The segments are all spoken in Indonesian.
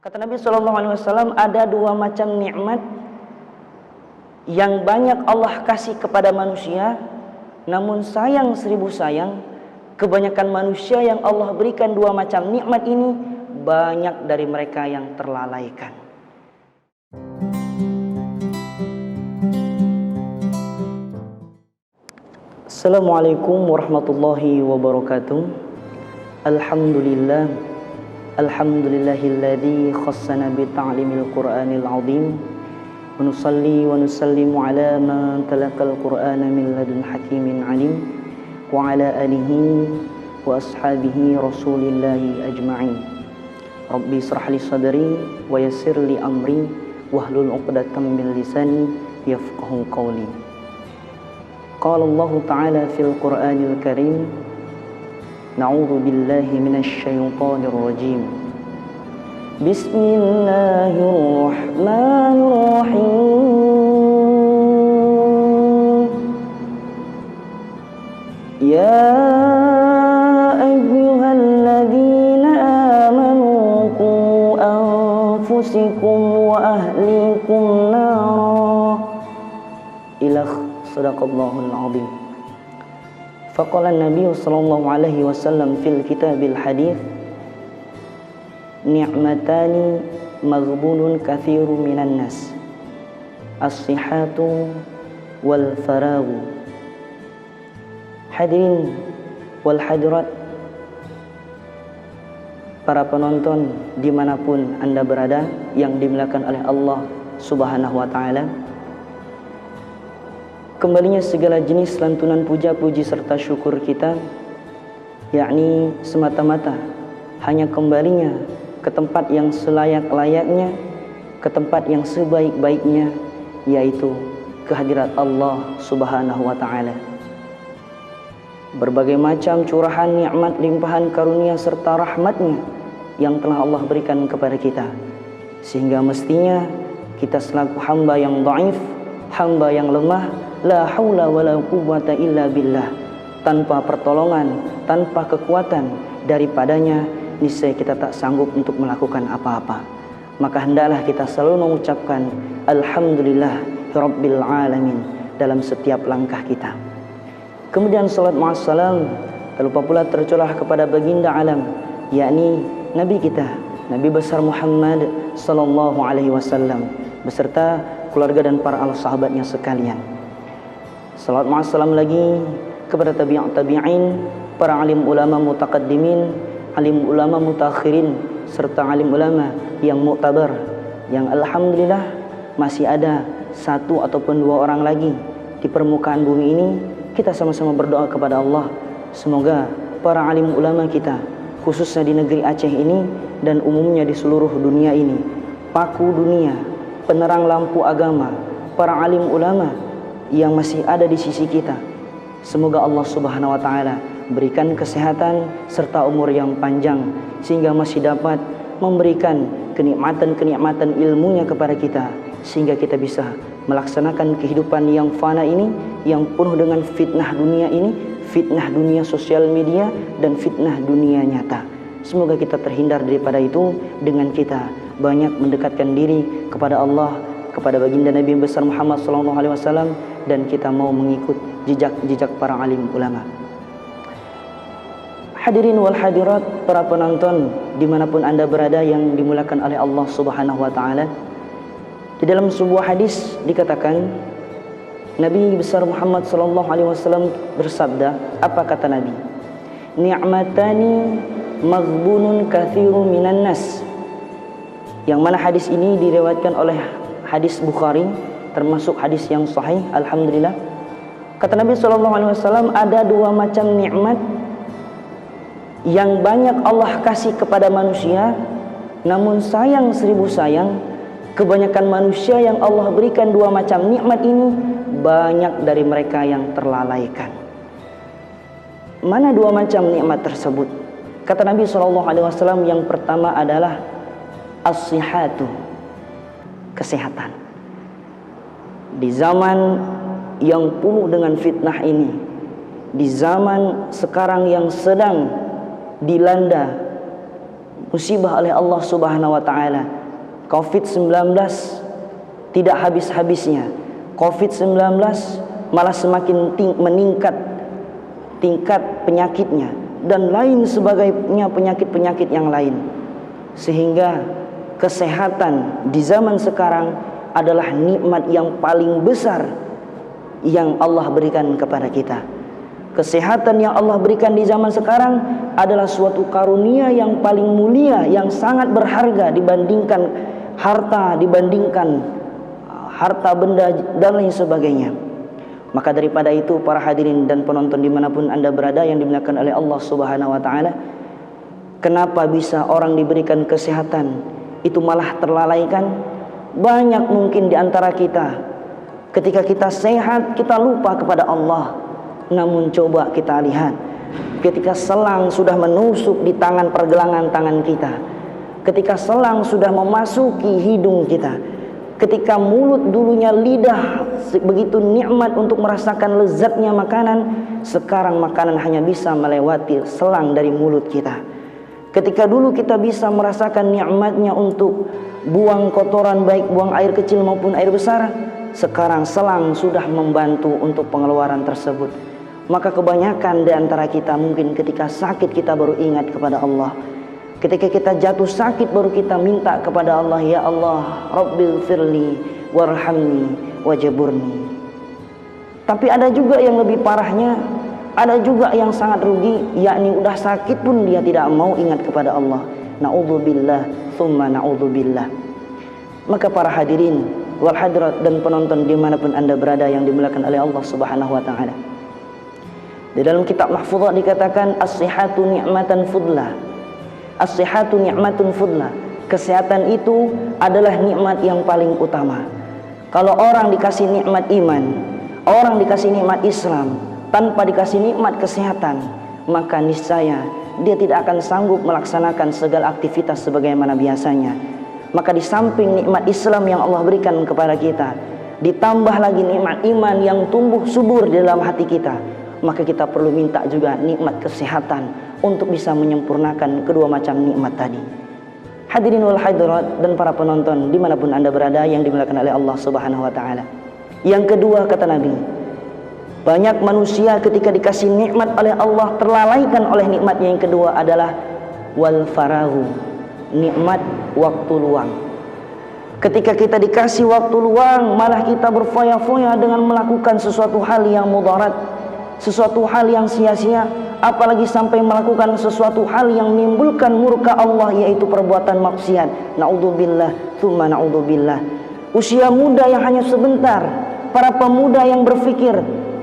Kata Nabi SAW, ada dua macam nikmat yang banyak Allah kasih kepada manusia, namun sayang seribu sayang, kebanyakan manusia yang Allah berikan dua macam nikmat ini, banyak dari mereka yang terlalaikan. Assalamualaikum warahmatullahi wabarakatuh. Alhamdulillah. Alhamdulillahilladzi khassana bi ta'limil Qur'anil 'azim. Wa nusalli wa nusallimu ala man talaqal Qur'ana min ladun hakimin 'alim wa ala alihi wa ashabihi Rasulillahi ajma'in. Rabbi israh li sadri wa yassir li amri wahlul 'uqdatam min lisani yafqahu qawli. Qala Allah Ta'ala fil Qur'anil Karim, na'udzu billahi minasy syaithanir rajim. Bismillahirrahmanirrahim. Ya ayyuhalladzina amanu qu anfusakum wa ahlikum nara. Ila sadaqallahul azim. Faqala Nabi sallallahu alaihi wasallam fil kitabil hadits, ni'matani maghbunun katsiru minan nas, as-sihhatu wal faraghu. Hadirin wal hadirat, para penonton dimanapun Anda berada yang dimuliakan oleh Allah Subhanahu wa ta'ala, kembalinya segala jenis lantunan puja, puji serta syukur kita, yakni semata-mata hanya kembalinya ke tempat yang selayak-layaknya, ke tempat yang sebaik-baiknya, yaitu kehadirat Allah Subhanahu wa ta'ala. Berbagai macam curahan nikmat, limpahan karunia serta rahmatnya yang telah Allah berikan kepada kita, sehingga mestinya kita selaku hamba yang dhaif, hamba yang lemah, la haula wala quwwata illa billah, tanpa pertolongan, tanpa kekuatan daripadanya, niscaya kita tak sanggup untuk melakukan apa-apa. Maka hendaklah kita selalu mengucapkan alhamdulillah rabbil alamin dalam setiap langkah kita. Kemudian salat ma'assalam tak lupa pula tercurah kepada baginda alam, yakni Nabi kita, Nabi besar Muhammad sallallahu alaihi wasallam beserta keluarga dan para sahabatnya sekalian. Salat ma'assalam lagi kepada tabi'in, para alim ulama mutaqaddimin, alim ulama mutakhirin, serta alim ulama yang muktabar, yang alhamdulillah masih ada satu ataupun dua orang lagi di permukaan bumi ini. Kita sama-sama berdoa kepada Allah, semoga para alim ulama kita, khususnya di negeri Aceh ini dan umumnya di seluruh dunia ini, paku dunia, penerang lampu agama, para alim ulama yang masih ada di sisi kita, semoga Allah Subhanahu wa ta'ala berikan kesehatan serta umur yang panjang, sehingga masih dapat memberikan kenikmatan-kenikmatan ilmunya kepada kita, sehingga kita bisa melaksanakan kehidupan yang fana ini, yang penuh dengan fitnah dunia ini, fitnah dunia sosial media dan fitnah dunia nyata. Semoga kita terhindar daripada itu dengan kita banyak mendekatkan diri kepada Allah, kepada baginda Nabi besar Muhammad SAW, dan kita mau mengikut jejak-jejak para alim ulama. Hadirin wal hadirat, para penonton dimanapun Anda berada yang dimuliakan oleh Allah Subhanahu wa ta'ala, di dalam sebuah hadis dikatakan Nabi besar Muhammad SAW bersabda, apa kata Nabi? Ni'matani maghbunun katsiru minan nas. Yang mana hadis ini diriwayatkan oleh hadis Bukhari, termasuk hadis yang sahih, alhamdulillah. Kata Nabi SAW, ada dua macam nikmat yang banyak Allah kasih kepada manusia, namun sayang seribu sayang, kebanyakan manusia yang Allah berikan dua macam nikmat ini, banyak dari mereka yang terlalaikan. Mana dua macam nikmat tersebut? Kata Nabi SAW, yang pertama adalah as-sihhatu, kesehatan. Di zaman yang penuh dengan fitnah ini, di zaman sekarang yang sedang dilanda musibah oleh Allah Subhanahu wa taala. Covid-19 tidak habis-habisnya. Covid-19 malah semakin meningkat tingkat penyakitnya dan lain sebagainya penyakit-penyakit yang lain. Sehingga kesehatan di zaman sekarang adalah nikmat yang paling besar yang Allah berikan kepada kita. Kesehatan yang Allah berikan di zaman sekarang adalah suatu karunia yang paling mulia, yang sangat berharga dibandingkan harta, dibandingkan harta benda dan lain sebagainya. Maka daripada itu, para hadirin dan penonton dimanapun Anda berada yang dimuliakan oleh Allah Subhanahu wa taala, kenapa bisa orang diberikan kesehatan itu malah terlalaikan? Banyak mungkin di antara kita, ketika kita sehat kita lupa kepada Allah. Namun coba kita lihat, ketika selang sudah menusuk di tangan pergelangan tangan kita, ketika selang sudah memasuki hidung kita, ketika mulut dulunya lidah begitu nikmat untuk merasakan lezatnya makanan, sekarang makanan hanya bisa melewati selang dari mulut kita. Ketika dulu kita bisa merasakan nikmatnya untuk buang kotoran, baik buang air kecil maupun air besar, sekarang selang sudah membantu untuk pengeluaran tersebut. Maka kebanyakan di antara kita mungkin ketika sakit kita baru ingat kepada Allah. Ketika kita jatuh sakit baru kita minta kepada Allah, ya Allah, Rabbil firli warhamni wajaburni. Tapi ada juga yang lebih parahnya, ada juga yang sangat rugi, yakni udah sakit pun dia tidak mau ingat kepada Allah. Na'udzubillah, thumma na'udzubillah. Maka para hadirin wal hadirat dan penonton dimanapun Anda berada yang dimuliakan oleh Allah Subhanahu wa taala, di dalam kitab Mahfuzah dikatakan as-sihhatu ni'matan fudlah. As-sihhatu ni'matun fudlah. Kesehatan itu adalah nikmat yang paling utama. Kalau orang dikasih nikmat iman, orang dikasih nikmat Islam, tanpa dikasih nikmat kesehatan, maka niscaya dia tidak akan sanggup melaksanakan segala aktivitas sebagaimana biasanya. Maka di samping nikmat Islam yang Allah berikan kepada kita, ditambah lagi nikmat iman yang tumbuh subur di dalam hati kita, maka kita perlu minta juga nikmat kesehatan untuk bisa menyempurnakan kedua macam nikmat tadi. Hadirin wal hadirat dan para penonton dimanapun Anda berada yang dimuliakan oleh Allah Subhanahu wa taala. Yang kedua, kata Nabi, banyak manusia ketika dikasih nikmat oleh Allah terlalaikan oleh nikmatnya yang kedua adalah wal farahu, nikmat waktu luang. Ketika kita dikasih waktu luang, malah kita berfoya-foya dengan melakukan sesuatu hal yang mudarat, sesuatu hal yang sia-sia, apalagi sampai melakukan sesuatu hal yang menimbulkan murka Allah, yaitu perbuatan maksiat. Na'udzubillah, tsumma na'udzubillah. Usia muda yang hanya sebentar, para pemuda yang berpikir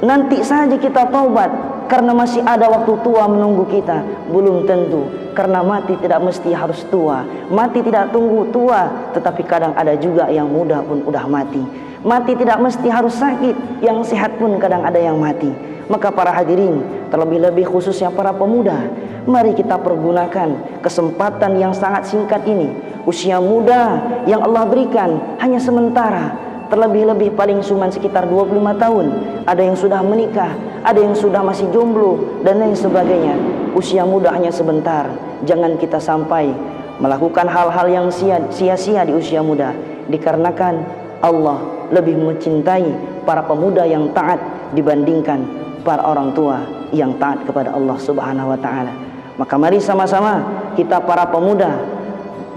nanti saja kita taubat karena masih ada waktu tua menunggu kita. Belum tentu, karena mati tidak mesti harus tua, mati tidak tunggu tua, tetapi kadang ada juga yang muda pun udah mati. Mati tidak mesti harus sakit, yang sehat pun kadang ada yang mati. Maka para hadirin, terlebih-lebih khususnya para pemuda, mari kita pergunakan kesempatan yang sangat singkat ini. Usia muda yang Allah berikan hanya sementara, terlebih-lebih paling cuma sekitar 25 tahun. Ada yang sudah menikah, ada yang sudah masih jomblo dan lain sebagainya. Usia muda hanya sebentar. Jangan kita sampai melakukan hal-hal yang sia-sia di usia muda, dikarenakan Allah lebih mencintai para pemuda yang taat dibandingkan para orang tua yang taat kepada Allah Subhanahu wa taala. Maka mari sama-sama kita para pemuda,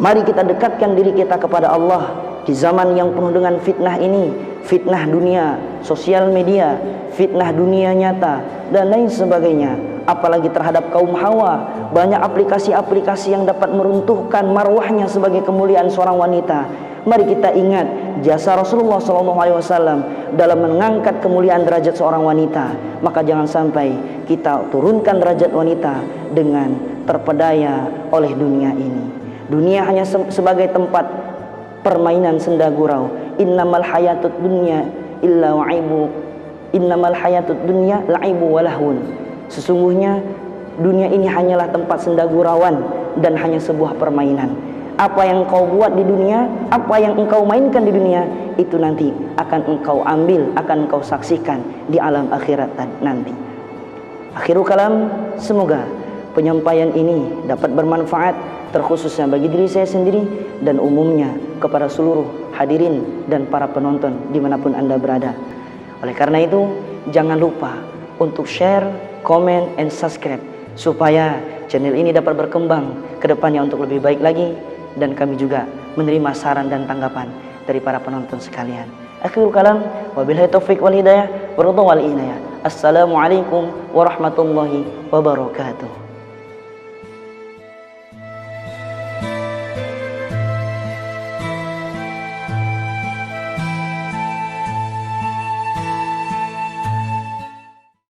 mari kita dekatkan diri kita kepada Allah di zaman yang penuh dengan fitnah ini, fitnah dunia, sosial media, fitnah dunia nyata dan lain sebagainya. Apalagi terhadap kaum hawa, banyak aplikasi-aplikasi yang dapat meruntuhkan marwahnya sebagai kemuliaan seorang wanita. Mari kita ingat jasa Rasulullah SAW dalam mengangkat kemuliaan derajat seorang wanita. Maka jangan sampai kita turunkan derajat wanita dengan terpedaya oleh dunia ini. Dunia hanya sebagai tempat permainan senda gurau. Innamal hayatud dunya illa wa'ibu. Innamal hayatud dunya la'ibu walahun. Sesungguhnya dunia ini hanyalah tempat senda gurauan dan hanya sebuah permainan. Apa yang engkau buat di dunia, apa yang engkau mainkan di dunia, itu nanti akan engkau ambil, akan engkau saksikan di alam akhirat nanti. Akhirul kalam, semoga penyampaian ini dapat bermanfaat terkhususnya bagi diri saya sendiri dan umumnya kepada seluruh hadirin dan para penonton dimanapun Anda berada. Oleh karena itu, jangan lupa untuk share, comment, and subscribe supaya channel ini dapat berkembang ke depannya untuk lebih baik lagi, dan kami juga menerima saran dan tanggapan dari para penonton sekalian. Akhirul kalam, wabillahi taufiq wal hidayah, wa ridha wal inayah. Assalamualaikum warahmatullahi wabarakatuh.